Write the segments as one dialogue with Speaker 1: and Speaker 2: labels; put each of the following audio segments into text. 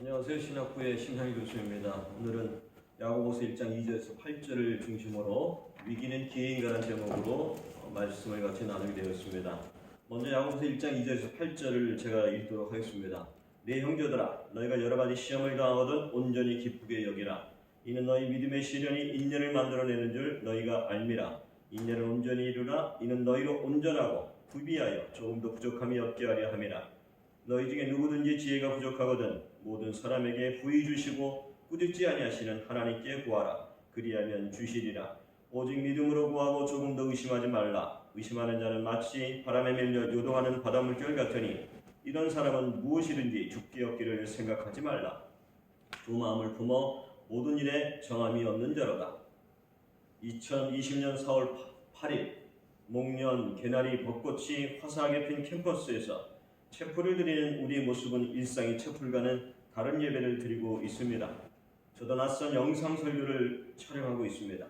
Speaker 1: 안녕하세요. 신학부의 심상희 교수입니다. 오늘은 야고보서 1장 2절에서 8절을 중심으로 위기는 기회인가라는 제목으로 말씀을 같이 나누게 되었습니다. 먼저 야고보서 1장 2절에서 8절을 제가 읽도록 하겠습니다. 내 형제들아, 너희가 여러 가지 시험을 당하거든 온전히 기쁘게 여기라. 이는 너희 믿음의 시련이 인내를 만들어내는 줄 너희가 알미라. 인내를 온전히 이루라. 이는 너희로 온전하고 구비하여 조금도 부족함이 없게 하려 함이라. 너희 중에 누구든지 지혜가 부족하거든 모든 사람에게 부의 주시고 꾸짖지 아니하시는 하나님께 구하라. 그리하면 주시리라. 오직 믿음으로 구하고 조금 더 의심하지 말라. 의심하는 자는 마치 바람에 밀려 요동하는 바닷물결 같으니 이런 사람은 무엇이든지 죽기 없기를 생각하지 말라. 두 마음을 품어 모든 일에 정함이 없는 자로다. 2020년 4월 8일 목련 개나리 벚꽃이 화사하게 핀 캠퍼스에서 채플을 드리는 우리의 모습은 일상의 채플과는 다른 예배를 드리고 있습니다. 저도 낯선 영상 설교를 촬영하고 있습니다.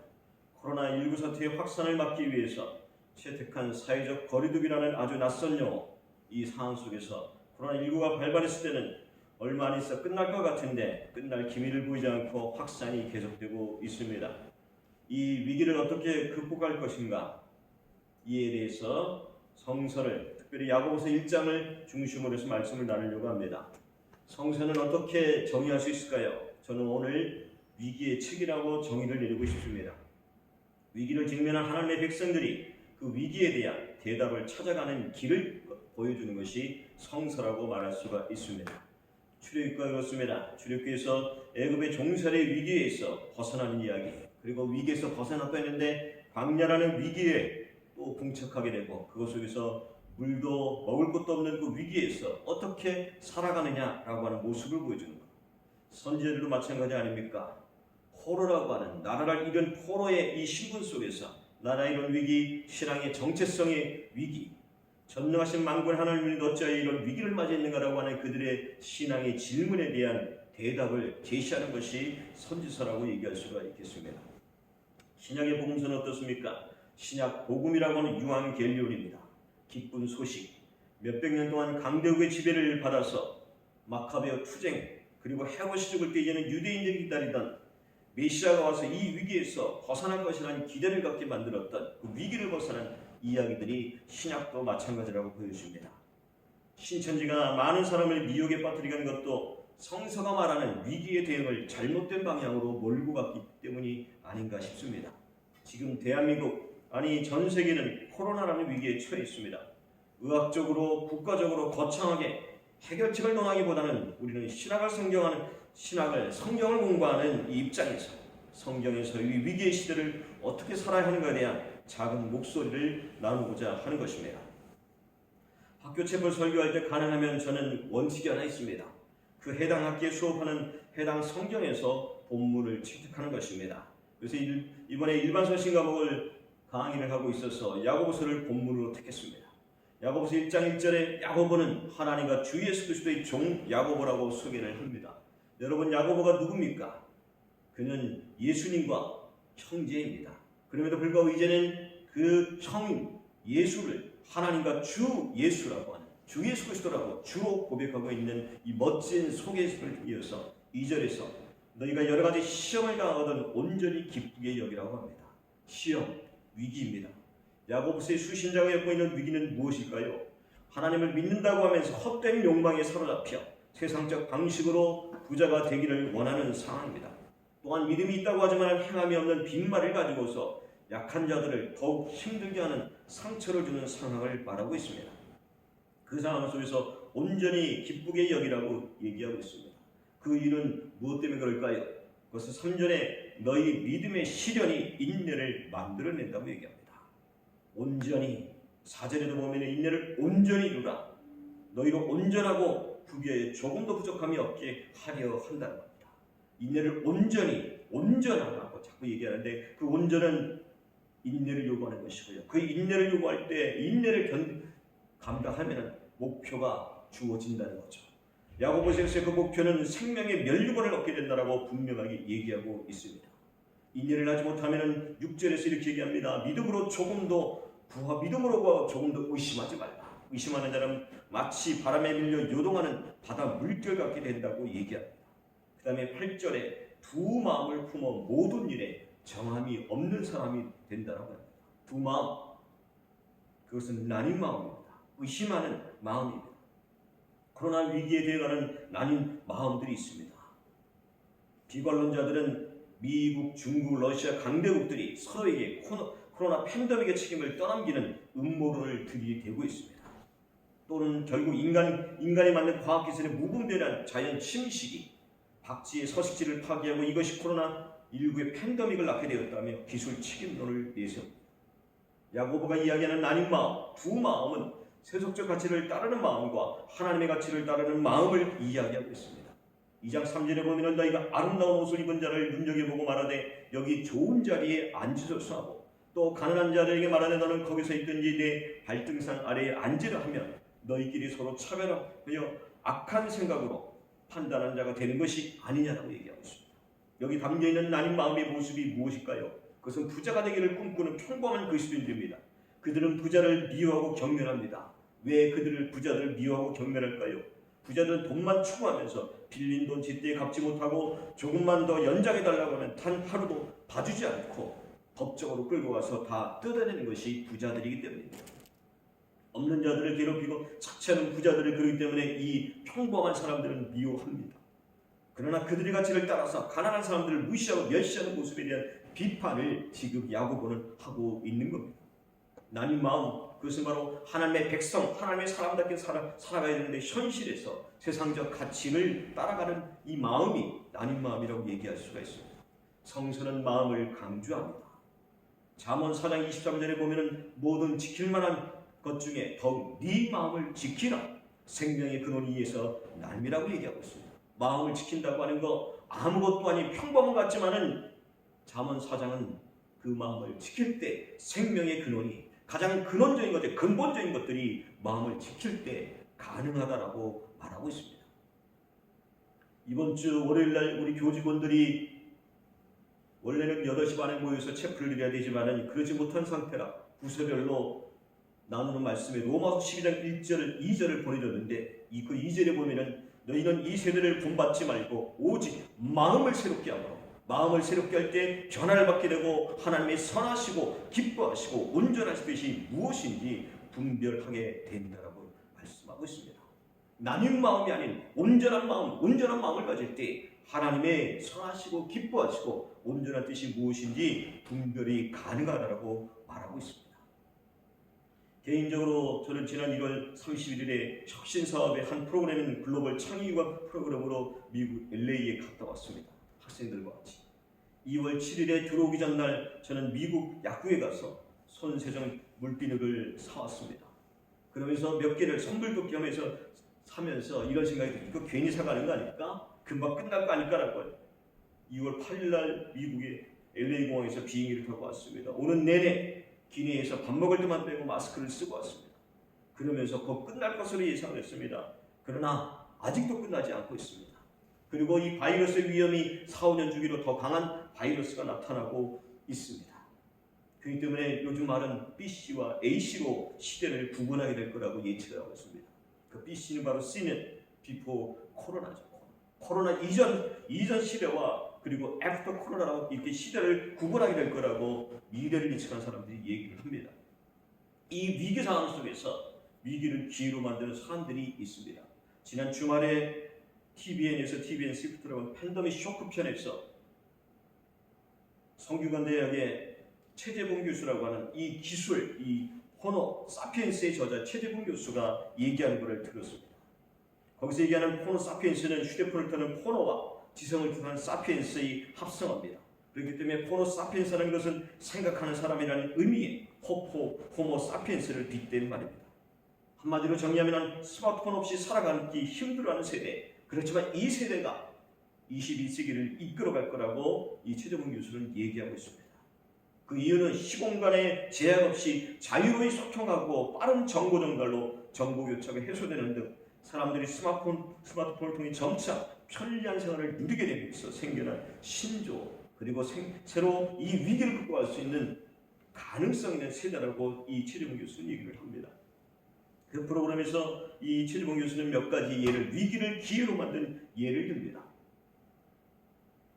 Speaker 1: 코로나19 사태의 확산을 막기 위해서 채택한 사회적 거리두기라는 아주 낯선 용어. 이 상황 속에서 코로나19가 발발했을 때는 얼마 안 있어 끝날 것 같은데 끝날 기미를 보이지 않고 확산이 계속되고 있습니다. 이 위기를 어떻게 극복할 것인가? 이에 대해서 성서를 특별히 야고보서 1장을 중심으로 해서 말씀을 나누려고 합니다. 성서는 어떻게 정의할 수 있을까요? 저는 오늘 위기의 책이라고 정의를 내리고 싶습니다. 위기를 직면한 하나님의 백성들이 그 위기에 대한 대답을 찾아가는 길을 보여주는 것이 성서라고 말할 수가 있습니다. 출애굽기가 그렇습니다. 출애굽기에서 애굽의 종살이의 위기에 있어 벗어나는 이야기, 그리고 위기에서 벗어났다 했는데 광야라는 위기에 또 봉착하게 되고 그것 속에서 물도 먹을 것도 없는 그 위기에서 어떻게 살아가느냐라고 하는 모습을 보여주는 것. 선지자들도 마찬가지 아닙니까? 포로라고 하는 나라를 잃은 포로의 이 신분 속에서 나라 이런 위기, 신앙의 정체성의 위기, 전능하신 만군의 하나님이 어찌하여 이런 위기를 맞이했는가라고 하는 그들의 신앙의 질문에 대한 대답을 제시하는 것이 선지서라고 얘기할 수가 있겠습니다. 신약의 복음서는 어떻습니까? 신약 복음이라고 하는 유한겔리온입니다. 기쁜 소식, 몇백 년 동안 강대국의 지배를 받아서 마카베어 투쟁, 그리고 헤롯이 죽을 때 이제는 유대인들이 기다리던 메시아가 와서 이 위기에서 벗어날 것이라는 기대를 갖게 만들었던 그 위기를 벗어난 이야기들이 신약도 마찬가지라고 보여줍니다. 신천지가 많은 사람을 미혹에 빠뜨리는 것도 성서가 말하는 위기의 대응을 잘못된 방향으로 몰고 갔기 때문이 아닌가 싶습니다. 지금 대한민국, 아니 전 세계는 코로나라는 위기에 처해 있습니다. 의학적으로 국가적으로 거창하게 해결책을 논하기보다는 우리는 성경을 공부하는 이 입장에서 성경에서 이 위기의 시대를 어떻게 살아야 하는가에 대한 작은 목소리를 나누고자 하는 것입니다. 학교 체벌 설교할 때 가능하면 저는 원칙이 하나 있습니다. 그 해당 학기에 수업하는 해당 성경에서 본문을 채택하는 것입니다. 그래서 이번에 일반서신 과목을 강의를 하고 있어서 야고보서를 본문으로 택했습니다. 야고보서 1장 1절에 야고보는 하나님과 주 예수 그리스도의 종 야고보라고 소개를 합니다. 여러분, 야고보가 누굽니까? 그는 예수님과 형제입니다. 그럼에도 불구하고 이제는 그 형 예수를 하나님과 주 예수라고 하는, 주 예수 그리스도라고 주로 고백하고 있는 이 멋진 소개를 이어서 2절에서 너희가 여러 가지 시험을 당하거든 온전히 기쁘게 여기라고 합니다. 시험, 위기입니다. 야고보서의 수신자가 겪고 있는 위기는 무엇일까요? 하나님을 믿는다고 하면서 헛된 욕망에 사로잡혀 세상적 방식으로 부자가 되기를 원하는 상황입니다. 또한 믿음이 있다고 하지만 행함이 없는 빈말을 가지고서 약한 자들을 더욱 힘들게 하는 상처를 주는 상황을 말하고 있습니다. 그 상황 속에서 온전히 기쁘게 여기라고 얘기하고 있습니다. 그 이유는 무엇 때문에 그럴까요? 그것은 3절에 너희 믿음의 시련이 인내를 만들어낸다고 얘기합니다. 온전히, 4절에도 보면 인내를 온전히 이루라. 너희로 온전하고 구비에 조금도 부족함이 없게 하려 한다는 겁니다. 인내를 온전하라고 자꾸 얘기하는데 그 온전은 인내를 요구하는 것이고요. 그 인내를 요구할 때 인내를 감당하면 목표가 주어진다는 거죠. 야고보서에서의 그 목표는 생명의 멸류관을 얻게 된다라고 분명하게 얘기하고 있습니다. 인내를 하지 못하면 6절에서 이렇게 얘기합니다. 믿음으로 구하고 조금 더 의심하지 말라. 의심하는 자는 마치 바람에 밀려 요동하는 바다 물결 같게 된다고 얘기합니다. 그 다음에 8절에 두 마음을 품어 모든 일에 정함이 없는 사람이 된다고 합니다. 두 마음, 그것은 나뉜 마음입니다. 의심하는 마음입니다. 코로나 위기에 대응하는 나뉜 마음들이 있습니다. 비관론자들은 미국, 중국, 러시아 강대국들이 서로에게 코로나 팬데믹의 책임을 떠넘기는 음모론을 들이대고 있습니다. 또는 결국 인간이 만든 과학기술의 무분별한 자연 침식이 박쥐의 서식지를 파괴하고 이것이 코로나19의 팬데믹을 낳게 되었다며 기술 책임론을 내세웁니다. 야고보가 이야기하는 나뉜 마음, 두 마음은 세속적 가치를 따르는 마음과 하나님의 가치를 따르는 마음을 이야기하고 있습니다. 2장 3절에 보면 너희가 아름다운 옷을 입은 자를 눈여겨보고 말하되 여기 좋은 자리에 앉으소서 하고 또 가난한 자들에게 말하되 너는 거기서 있든지 내 발등상 아래에 앉으라 하면 너희끼리 서로 차별하여 악한 생각으로 판단한 자가 되는 것이 아니냐라고 얘기하고 있습니다. 여기 담겨있는 나뉜 마음의 모습이 무엇일까요? 그것은 부자가 되기를 꿈꾸는 평범한 그리스도인들입니다. 그들은 부자를 미워하고 경멸합니다. 왜 그들을 부자들을 미워하고 경멸할까요? 부자들은 돈만 추구하면서 빌린 돈 제때 갚지 못하고 조금만 더 연장해달라고 하면 단 하루도 봐주지 않고 법적으로 끌고 가서 다 뜯어내는 것이 부자들이기 때문입니다. 없는 자들을 괴롭히고 착취하는 부자들을 그러기 때문에 이 평범한 사람들은 미워합니다. 그러나 그들의 가치를 따라서 가난한 사람들을 무시하고 멸시하는 모습에 대한 비판을 지금 야고보는 하고 있는 겁니다. 나뉜 마음, 그것은 바로 하나님의 백성, 하나님의 사람답게 살아가야 되는데 현실에서 세상적 가치를 따라가는 이 마음이 나뉜 마음이라고 얘기할 수가 있습니다. 성서는 마음을 강조합니다. 잠언 4장 23절에 보면은 모든 지킬 만한 것 중에 더욱 네 마음을 지키라. 생명의 근원이 이에서 남이라고 얘기하고 있습니다. 마음을 지킨다고 하는 거 아무것도 아닌 평범한 것 같지만은 잠언 4장은 그 마음을 지킬 때 생명의 근원이 가장 근원적인 것들, 근본적인 것들이 마음을 지킬 때 가능하다라고 말하고 있습니다. 이번 주 월요일날 우리 교직원들이 원래는 8시 반에 모여서 체크를 드려야 되지만은 그러지 못한 상태라 부서별로 나누는 말씀에 로마서 12장 1절, 2절을 보내줬는데 그 2절에 보면은 너희는 이 세대를 본받지 말고 오직 마음을 새롭게 하고 마음을 새롭게 할 때 변화를 받게 되고 하나님의 선하시고 기뻐하시고 온전하신 것이 무엇인지 분별하게 된다라고 말씀하고 있습니다. 나뉜 마음이 아닌 온전한 마음을 가질 때 하나님의 선하시고 기뻐하시고 온전한 뜻이 무엇인지 분별이 가능하다라고 말하고 있습니다. 개인적으로 저는 지난 1월 31일에 혁신사업의 한 프로그램인 글로벌 창의유학 프로그램으로 미국 LA에 갔다 왔습니다. 학생들과 같이. 2월 7일에 들어오기 전날 저는 미국 약국에 가서 손세정 물비누를 사왔습니다. 그러면서 몇 개를 선물도 겸해서 사면서 이런 생각이 들어요. 이거 괜히 사가는 거 아닐까? 금방 끝날 거 아닐까라고. 2월 8일날 미국의 LA 공항에서 비행기를 타고 왔습니다. 오는 내내 기내에서 밥 먹을 때만 빼고 마스크를 쓰고 왔습니다. 그러면서 곧 끝날 것으로 예상을 했습니다. 그러나 아직도 끝나지 않고 있습니다. 그리고 이 바이러스의 위험이 4, 5년 주기로 더 강한 바이러스가 나타나고 있습니다. 그렇기 때문에 요즘 말은 B씨와 A씨로 시대를 구분하게 될 거라고 예측을 하고 있습니다. 그 B씨는 바로 C는 비포 코로나죠. 코로나 이전 시대와 그리고 애프터 코로나라고 이렇게 시대를 구분하게 될 거라고 미래를 예측한 사람들이 얘기를 합니다. 이 위기 상황 속에서 위기를 기회로 만드는 사람들이 있습니다. 지난 주말에 TVN에서 TVN 시프트라고 팬데믹 쇼크 편에서 성균관대학의 최재봉 교수라고 하는 이 기술, 이 호모 사피엔스의 저자 최재봉 교수가 얘기하는 것을 들었습니다. 거기서 얘기하는 호모 사피엔스는 휴대폰을 타는 호모와 지성을 뜻하는 사피엔스의 합성어입니다. 그렇기 때문에 호모 사피엔스라는 것은 생각하는 사람이라는 의미의 호모 사피엔스를 빗대는 말입니다. 한마디로 정리하면 스마트폰 없이 살아가기 힘들어하는 세대, 그렇지만 이 세대가 21세기를 이끌어갈 거라고 이 최재봉 교수는 얘기하고 있습니다. 그 이유는 시공간에 제약 없이 자유로이 소통하고 빠른 정보 전달로 정보 교차가 해소되는 등 사람들이 스마트폰을 통해 점차 편리한 생활을 누리게 되면서 생겨난 신조, 그리고 새로 이 위기를 극복할 수 있는 가능성 있는 세대라고 이 최재봉 교수는 얘기를 합니다. 그 프로그램에서 이 최주봉 교수는 몇 가지 예를, 위기를 기회로 만든 예를 듭니다.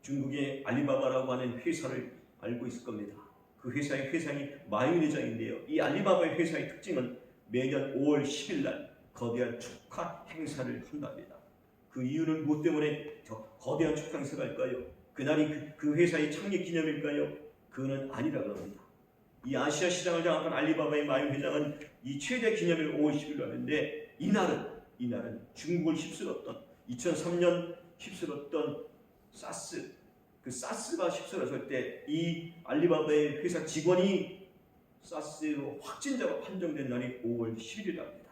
Speaker 1: 중국의 알리바바라고 하는 회사를 알고 있을 겁니다. 그 회사의 회장이 마윈회장인데요. 이 알리바바의 회사의 특징은 매년 5월 10일 날 거대한 축하 행사를 한답니다. 그 이유는 무엇 때문에 저 거대한 축하 행사가 할까요? 그날이 그 회사의 창립 기념일까요? 그거는 아니라고 합니다. 이 아시아 시장을 장악한 알리바바의 마윈 회장은 이 최대 기념일 5월 10일로 하는데 이날은 중국을 휩쓸었던 2003년 휩쓸었던 사스, 그 사스가 휩쓸었을 때 이 알리바바의 회사 직원이 사스로 확진자가 판정된 날이 5월 10일이랍니다.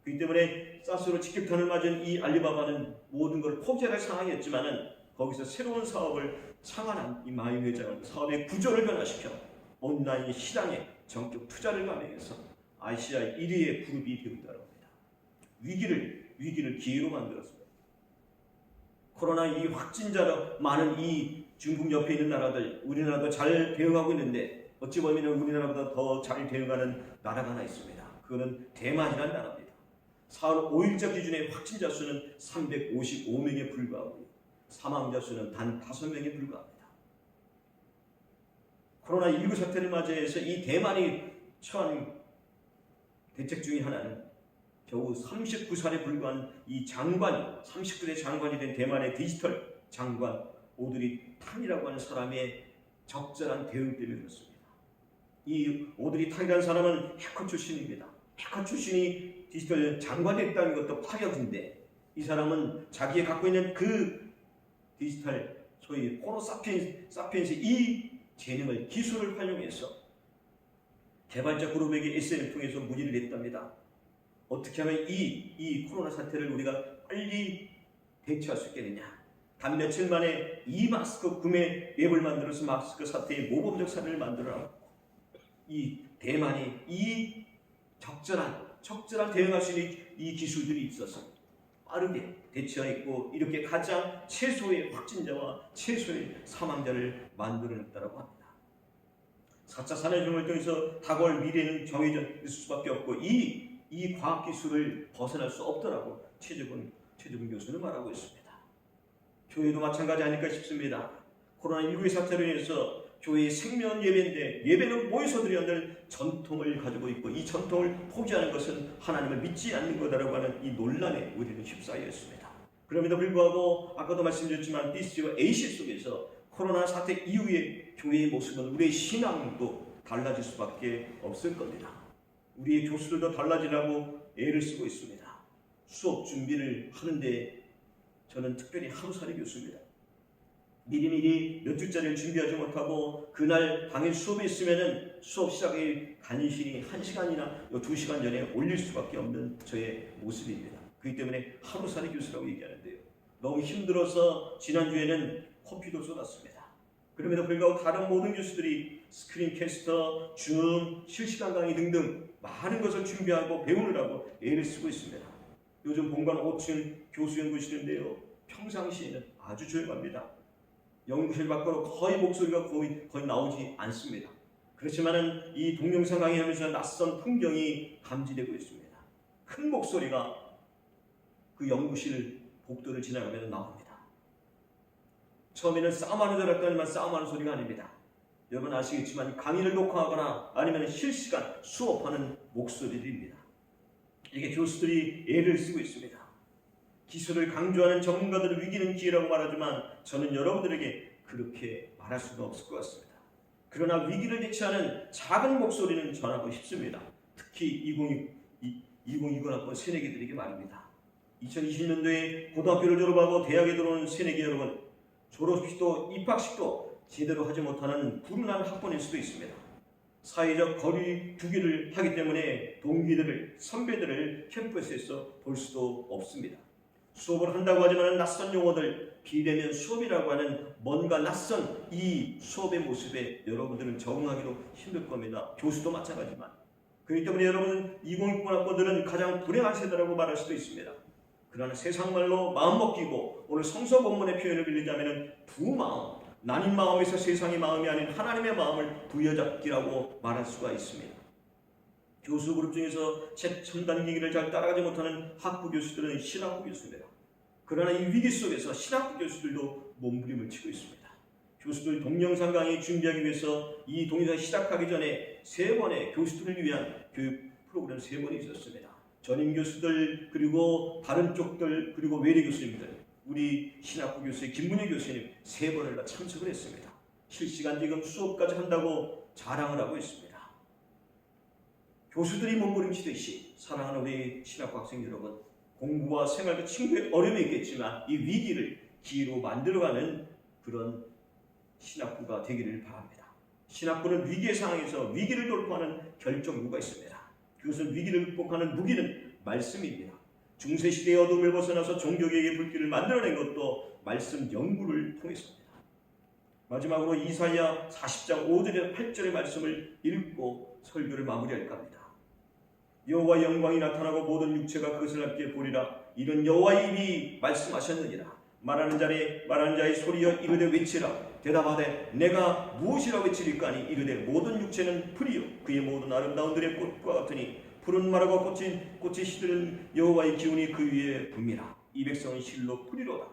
Speaker 1: 그렇기 때문에 사스로 직격탄을 맞은 이 알리바바는 모든 걸 포기할 상황이었지만은 거기서 새로운 사업을 창안한 이 마윈 회장은 사업의 구조를 변화시켜 온라인 시장에 전격 투자를 감행해서 아시아 1위의 그룹이 되었다고 합니다. 위기를 기회로 만들었습니다. 코로나 이 확진자로 많은 이 중국 옆에 있는 나라들, 우리나라도 잘 대응하고 있는데 어찌 보면 우리나라보다 더 잘 대응하는 나라가 하나 있습니다. 그거는 대만이라는 나라입니다. 4월 5일자 기준의 확진자 수는 355명에 불과하고 사망자 수는 단 5명에 불과합니다. 코로나19 사태를 맞이해서 이 대만이 처한 대책 중의 하나는 겨우 39살에 불과한 이 장관, 39세 장관이 된 대만의 디지털 장관 오드리 탕이라고 하는 사람의 적절한 대응 때문에 그렇습니다. 이 오드리 탕이라는 사람은 해커 출신입니다. 해커 출신이 디지털 장관이 됐다는 것도 파격인데 이 사람은 자기가 갖고 있는 그 디지털 소위 호모 사피엔스 이 재능을 기술을 활용해서 개발자 그룹에게 SN을 통해서 문의를 했답니다. 어떻게 하면 이 코로나 사태를 우리가 빨리 대처할 수 있겠느냐. 단 며칠 만에 이 마스크 구매 앱을 만들어서 마스크 사태의 모범적 사례를 만들어놨고 이 대만이 이 적절한 대응할 수 있는 이 기술들이 있어서 빠르게 대처했고 이렇게 가장 최소의 확진자와 최소의 사망자를 만들어냈다고 합니다. 4차 산업혁명을 통해서 다가올 미래는 정해져 있을 수밖에 없고 이 과학기술을 벗어날 수 없더라고 최주봉 교수는 말하고 있습니다. 교회도 마찬가지 아닐까 싶습니다. 코로나19의 사태로 인해서 교회의 생명 예배인데 예배는 모여서 드려야 될 전통을 가지고 있고 이 전통을 포기하는 것은 하나님을 믿지 않는 거다라고 하는 이 논란에 우리는 휩싸여 있습니다. 그럼에도 불구하고 아까도 말씀드렸지만 B씨와 A씨 속에서 코로나 사태 이후의 교회의 모습은 우리의 신앙도 달라질 수밖에 없을 겁니다. 우리의 교수들도 달라지라고 애를 쓰고 있습니다. 수업 준비를 하는데 저는 특별히 하루살이 교수입니다. 미리미리 몇 주짜리를 준비하지 못하고 그날 당일 수업이 있으면은 수업 시작이 간신히 1시간이나 2시간 전에 올릴 수밖에 없는 저의 모습입니다. 그렇기 때문에 하루살이 교수라고 얘기하는데요. 너무 힘들어서 지난주에는 커피도 쏟았습니다. 그럼에도 불구하고 다른 모든 교수들이 스크린캐스터, 줌, 실시간 강의 등등 많은 것을 준비하고 배우느라고 애를 쓰고 있습니다. 요즘 본관 5층 교수 연구실인데요. 평상시에는 아주 조용합니다. 연구실 밖으로 거의 목소리가 거의 나오지 않습니다. 그렇지만은 이 동영상 강의하면서 낯선 풍경이 감지되고 있습니다. 큰 목소리가 그 연구실 복도를 지나가면 나옵니다. 처음에는 싸움하는 줄 알았더니만 싸움하는 소리가 아닙니다. 여러분 아시겠지만 강의를 녹화하거나 아니면 실시간 수업하는 목소리들입니다. 이게 교수들이 애를 쓰고 있습니다. 기술을 강조하는 전문가들을 위기는 기회라고 말하지만 저는 여러분들에게 그렇게 말할 수가 없을 것 같습니다. 그러나 위기를 대체하는 작은 목소리는 전하고 싶습니다. 특히 2020학번 새내기들에게 말입니다. 2020년도에 고등학교를 졸업하고 대학에 들어온 새내기 여러분, 졸업식도 입학식도 제대로 하지 못하는 불운한 학번일 수도 있습니다. 사회적 거리 두기를 하기 때문에 동기들을, 선배들을 캠퍼스에서 볼 수도 없습니다. 수업을 한다고 하지만 낯선 용어들, 비대면 수업이라고 하는 뭔가 낯선 이 수업의 모습에 여러분들은 적응하기도 힘들 겁니다. 교수도 마찬가지지만. 그렇기 때문에 여러분 2060학번들은 가장 불행한 세대라고 말할 수도 있습니다. 그러나 세상말로 마음먹기고 오늘 성서 본문의 표현을 빌리자면 두 마음, 나님 마음에서 세상의 마음이 아닌 하나님의 마음을 부여잡기라고 말할 수가 있습니다. 교수 그룹 중에서 최첨단 기기를 잘 따라가지 못하는 학부 교수들은 신학부 교수입니다. 그러나 이 위기 속에서 신학부 교수들도 몸부림을 치고 있습니다. 교수들 동영상 강의 준비하기 위해서 이 동영상 시작하기 전에 3번의 교수들을 위한 교육 프로그램 3번이 있었습니다. 전임 교수들, 그리고 다른 쪽들, 그리고 외래 교수님들, 우리 신학부 교수의 김문희 교수님 3번을 다 참석을 했습니다. 실시간 지금 수업까지 한다고 자랑을 하고 있습니다. 교수들이 몸부림치듯이 사랑하는 우리 신학부 학생 여러분, 공부와 생활과 친구의 어려움이 있겠지만 이 위기를 기회로 만들어가는 그런 신학부가 되기를 바랍니다. 신학부는 위기의 상황에서 위기를 돌파하는 결정무가 있습니다. 그것은 위기를 극복하는 무기는 말씀입니다. 중세시대의 어둠을 벗어나서 종교개혁의 불길을 만들어낸 것도 말씀 연구를 통해서입니다. 마지막으로 이사야 40장 5절에서 8절의 말씀을 읽고 설교를 마무리할까 합니다. 여호와의 영광이 나타나고 모든 육체가 그것을 함께 보리라. 이는 여호와의 입이 말씀하셨느니라. 말하는 자의 소리여 이르되 외치라. 대답하되 내가 무엇이라 외치리까 하니 이르되 모든 육체는 풀이요 그의 모든 아름다운 들의 꽃과 같으니 푸른 마르고 꽃이 시드는 여호와의 기운이 그 위에 붑니다. 이 백성은 실로 풀이로다.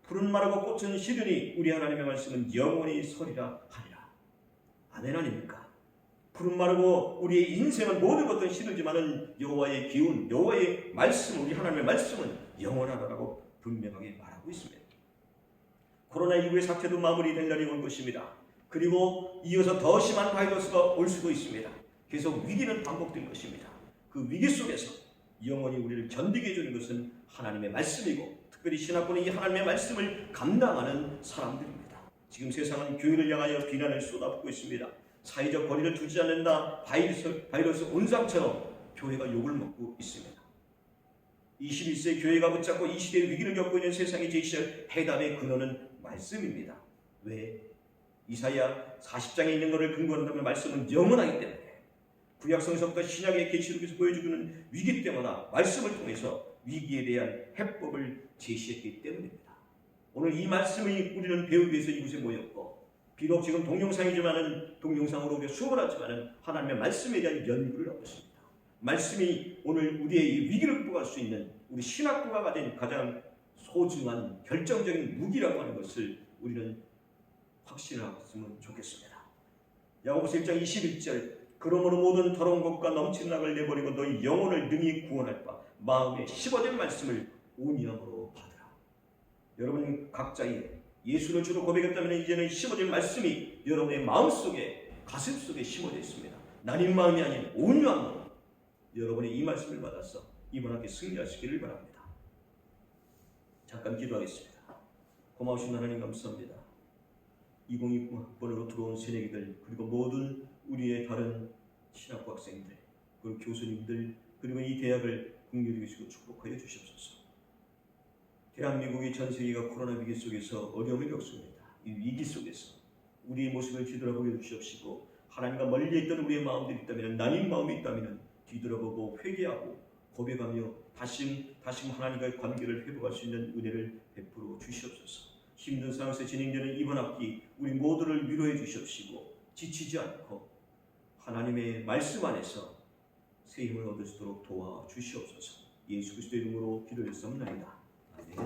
Speaker 1: 푸른 마르고 꽃은 시드니 우리 하나님의 말씀은 영원히 서리라 하리라. 아멘 아닙니까? 푸른 마르고 우리의 인생은 모든 것들은 시들지만은 여호와의 기운, 여호와의 말씀, 우리 하나님의 말씀은 영원하다라고 분명하게 말하고 있습니다. 코로나19의 사태도 마무리될 날이 올 것입니다. 그리고 이어서 더 심한 바이러스가 올 수도 있습니다. 계속 위기는 반복될 것입니다. 그 위기 속에서 영원히 우리를 견디게 해주는 것은 하나님의 말씀이고, 특별히 신학부는 이 하나님의 말씀을 감당하는 사람들입니다. 지금 세상은 교회를 향하여 비난을 쏟아붓고 있습니다. 사회적 거리를 두지 않는다, 바이러스 온상처럼 교회가 욕을 먹고 있습니다. 21세 교회가 붙잡고 이 시대의 위기를 겪고 있는 세상에 제시할 해답의 근원은 말씀입니다. 왜? 이사야 40장에 있는 것을 근거로 한다면 말씀은 영원하기 때문에, 구약성서부터 신약의 계시록에서 보여주는 위기 때마다 말씀을 통해서 위기에 대한 해법을 제시했기 때문입니다. 오늘 이 말씀을 우리는 배우기 위해서 이곳에 모였고, 비록 지금 동영상이지만은 동영상으로 우리가 수업을 하지만은 하나님의 말씀에 대한 연구를 하고 있습니다. 말씀이 오늘 우리의 이 위기를 극복할 수 있는 우리 신학부가 가진 가장 소중한 결정적인 무기라고 하는 것을 우리는 확신하였으면 좋겠습니다. 야고보서 1장 21절, 그러므로 모든 더러운 것과 넘치는 악을 내버리고 너희 영혼을 능히 구원할 바 마음에 심어진 말씀을 온유함으로 받으라. 여러분 각자의 예수를 주로 고백했다면 이제는 심어진 말씀이 여러분의 마음속에, 가슴속에 심어져 있습니다. 나님 마음이 아닌 온유함으로 여러분의 이 말씀을 받아서 이번 학기 승리하시기를 바랍니다. 잠깐 기도하겠습니다. 고마우신 하나님 감사합니다. 2020학번으로 들어온 새내기들, 그리고 모든 우리의 다른 신학부 학생들, 그리고 교수님들, 그리고 이 대학을 긍휼히 여기시고 축복하여 주시옵소서. 대한민국이 전 세계가 코로나 위기 속에서 어려움을 겪습니다. 이 위기 속에서 우리의 모습을 뒤돌아보게 주시옵시고, 하나님과 멀리 있던 우리의 마음들이 있다면, 나님 마음이 있다면 뒤돌아보고 회개하고 고백하며 다시 하나님과의 관계를 회복할 수 있는 은혜를 베풀어 주시옵소서. 힘든 상황에서 진행되는 이번 학기 우리 모두를 위로해 주시옵시고, 지치지 않고 하나님의 말씀 안에서 새 힘을 얻을 수 있도록 도와주시옵소서. 예수 그리스도의 이름으로 기도했사옵나이다. 아멘.